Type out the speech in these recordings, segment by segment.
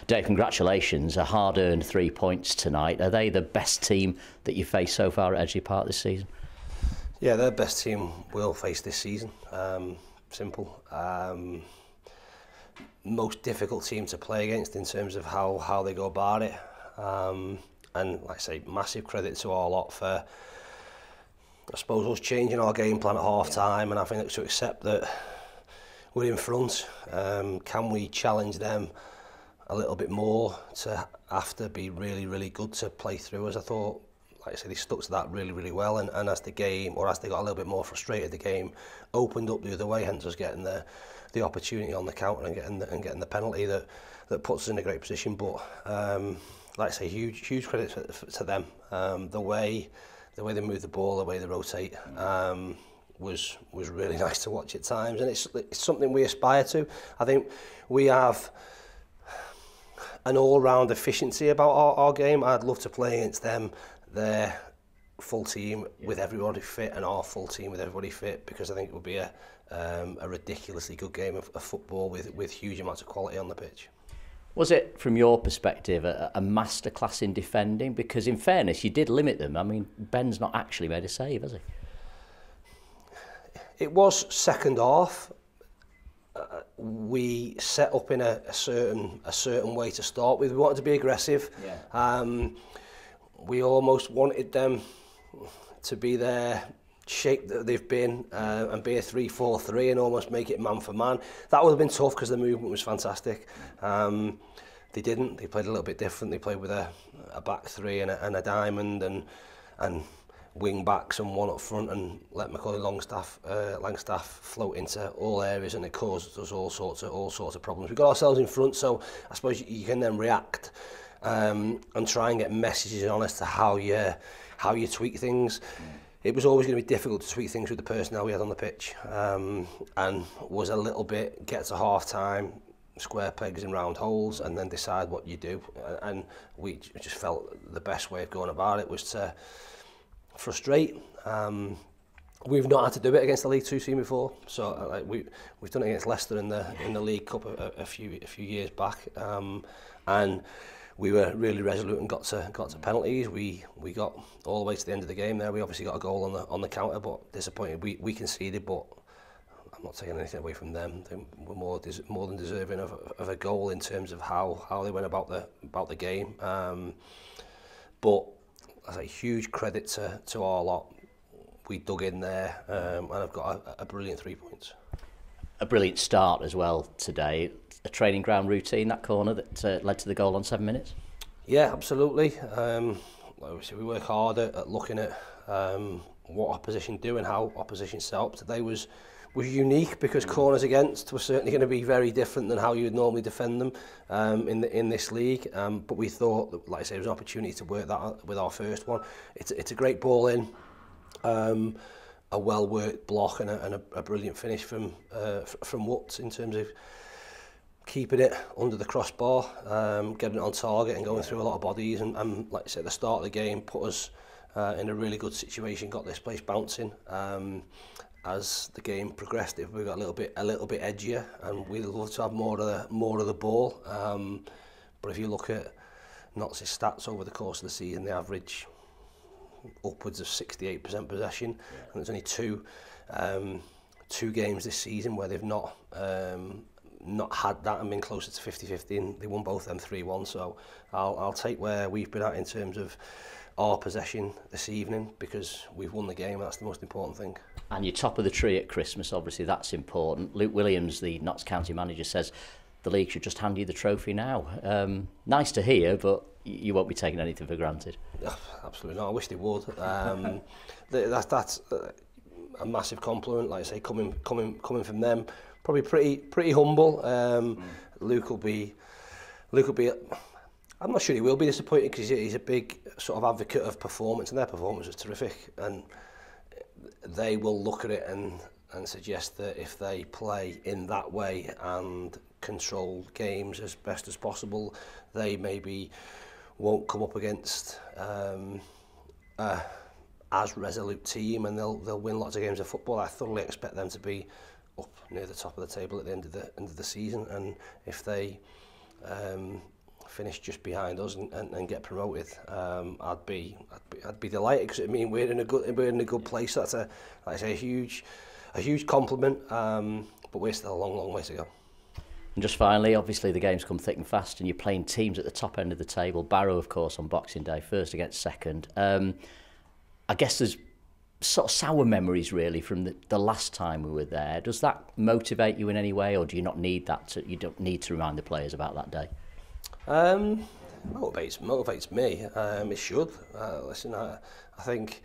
Dave, congratulations. A hard-earned 3 points tonight. Are they the best team that you faced so far at Edgeley Park this season? Yeah, they're the best team we'll face this season. Simple. Most difficult team to play against in terms of how they go about it. And like I say, massive credit to our lot for, I suppose, us changing our game plan at half time, and I think to accept that we're in front. Can we challenge them a little bit more to have to be really good to play through us? I thought, like I said, they stuck to that really well, and as the game, or as they got a little bit more frustrated, the game opened up the other way, hence us getting the opportunity on the counter and getting the penalty that puts us in a great position. But like I say, huge credit to them. The way they move the ball, the way they rotate, was really nice to watch at times, and it's something we aspire to. I think we have an all-round efficiency about our game. I'd love to play against them, their full team with everybody fit, and our full team with everybody fit, because I think it would be a ridiculously good game of football with huge amounts of quality on the pitch. Was it, from your perspective, a masterclass in defending? Because in fairness, you did limit them. I mean, Ben's not actually made a save, has he? It was second half. We set up in a certain way to start with. We wanted to be aggressive. Yeah. We almost wanted them to be their shape that they've been, and be a 3-4-3 and almost make it man for man. That would have been tough because the movement was fantastic. They didn't. They played a little bit different. They played with a back three and a diamond and wing backs and one up front, and let Macaulay Langstaff float into all areas, and it caused us all sorts of problems. We got ourselves in front, so I suppose you can then react and try and get messages on as to how you tweak things. It was always going to be difficult to tweak things with the personnel we had on the pitch, and was a little bit get to half time, square pegs in round holes, and then decide what you do. And we just felt the best way of going about it was to frustrate. We've not had to do it against the League Two team before, so we've done it against Leicester in the League Cup a few years back, and we were really resolute and got to penalties. We got all the way to the end of the game there. We obviously got a goal on the counter, but disappointed. We conceded, but I'm not taking anything away from them. They were more than deserving of a goal in terms of how they went about the game. But I say huge credit to our lot. We dug in there, and I've got a brilliant 3 points. A brilliant start as well today. A training ground routine, that corner that led to the goal on 7 minutes? Yeah, absolutely. Obviously we work hard at looking at what opposition do and how opposition set up. Today was unique because corners against were certainly going to be very different than how you would normally defend them in this league. But we thought that, like I say, it was an opportunity to work that with our first one. It's a great ball in, a well-worked block, and a brilliant finish from Woods in terms of keeping it under the crossbar, getting it on target and going through a lot of bodies, and like I said, the start of the game put us in a really good situation, got this place bouncing. As the game progressed, we got a little bit edgier, and we'd love to have more of the ball. But if you look at Notts' stats over the course of the season, they average upwards of 68% possession, and there's only two games this season where they've not had that and been closer to 50-50, and they won both them 3-1. So I'll take where we've been at in terms of our possession this evening, because we've won the game, and that's the most important thing. And you're top of the tree at Christmas, obviously that's important. Luke Williams, the Notts County manager, says the league should just hand you the trophy now. Nice to hear, but you won't be taking anything for granted. Absolutely not. I wish they would. That's a massive compliment. Like I say, coming from them, probably pretty humble. Luke will be. I'm not sure he will be disappointed, because he's a big sort of advocate of performance, and their performance was terrific. And they will look at it and suggest that if they play in that way and control games as best as possible, they maybe won't come up against as resolute team, and they'll win lots of games of football. I thoroughly expect them to be up near the top of the table at the end of the season, and if they finish just behind us and get promoted, I'd be delighted, because I mean we're in a good place. That's like I say, a huge compliment, but we're still a long way to go. And just finally, obviously the game's come thick and fast, and you're playing teams at the top end of the table. Barrow, of course, on Boxing Day, first against second. I guess there's sort of sour memories really from the last time we were there. Does that motivate you in any way, or do you not need that? You don't need to remind the players about that day? Motivates me. It should. Listen, I think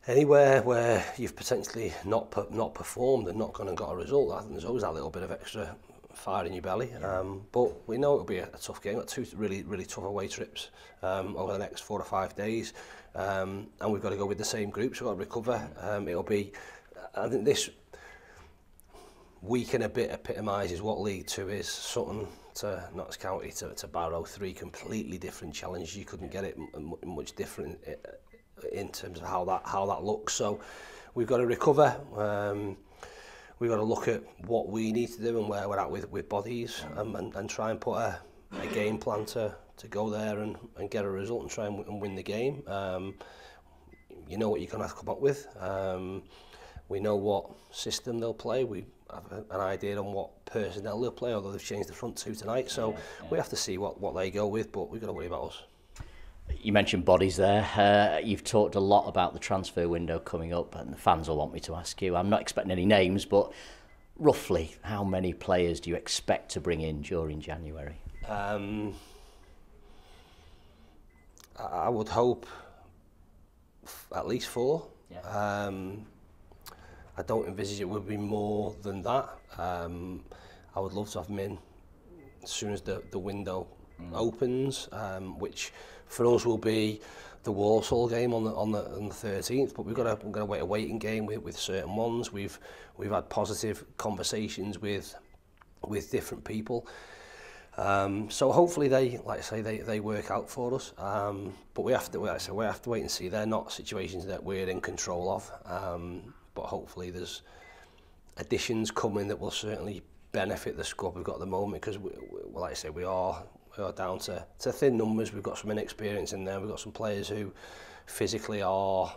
anywhere where you've potentially not performed and not gone and got a result, I think there's always that little bit of extra fire in your belly. But we know it'll be a tough game. We've got 2 really tough away trips over the next 4 or 5 days, and we've got to go with the same group, so we've got to recover. It'll be, I think this week and a bit epitomises what League 2 is. Sutton to Notts County to Barrow, 3 completely different challenges. You couldn't get it much different in terms of how that looks. So we've got to recover. We've got to look at what we need to do and where we're at with bodies, and try and put a game plan to go there and get a result and try and win the game. You know what you're going to have to come up with. We know what system they'll play. We have an idea on what personnel they'll play, although they've changed the front 2 tonight. So we have to see what they go with, but we've got to worry about us. You mentioned bodies there. You've talked a lot about the transfer window coming up, and the fans will want me to ask you. I'm not expecting any names, but roughly how many players do you expect to bring in during January? I would hope at least 4. Yeah. I don't envisage it would be more than that. I would love to have them in as soon as the window opens, which for us will be the Walsall game on the 13th. But we're gonna wait a waiting game with certain ones. We've had positive conversations with different people. So hopefully they, like I say, they work out for us. But we have to wait and see. They're not situations that we're in control of. But hopefully there's additions coming that will certainly benefit the squad we've got at the moment, because like I say, we are down to thin numbers. We've got some inexperience in there. We've got some players who physically are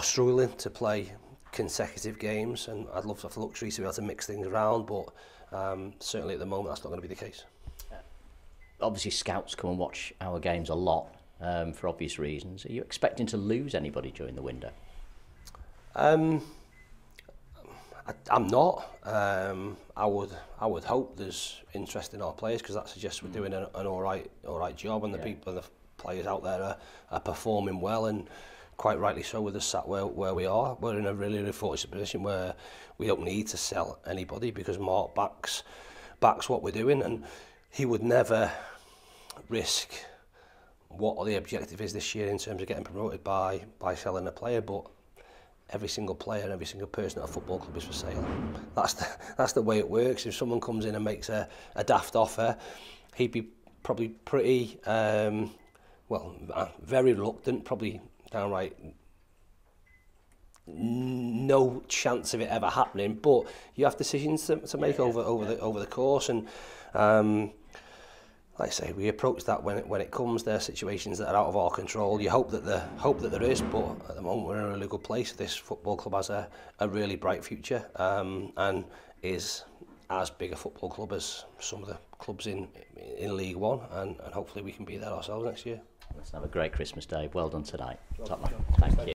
struggling to play consecutive games, and I'd love to have the luxury to be able to mix things around, but certainly at the moment that's not going to be the case. Obviously scouts come and watch our games a lot for obvious reasons. Are you expecting to lose anybody during the window? I'm not. I would hope there's interest in our players, because that suggests we're doing an all right job, and the people, the players out there are performing well, and quite rightly so, with us sat where we are. We're in a really fortunate position where we don't need to sell anybody, because Mark backs what we're doing, and he would never risk what the objective is this year in terms of getting promoted by selling a player. But every single player, every single person at a football club is for sale. That's the way it works. If someone comes in and makes a daft offer, he'd be probably pretty, very reluctant, probably downright no chance of it ever happening. But you have decisions to make over the course, and like I say, we approach that when it comes. There are situations that are out of our control. You hope that there is, but at the moment we're in a really good place. This football club has a really bright future, and is as big a football club as some of the clubs in League One, and hopefully we can be there ourselves next year. Let's have a great Christmas Day. Well done tonight. Top man. Thank you.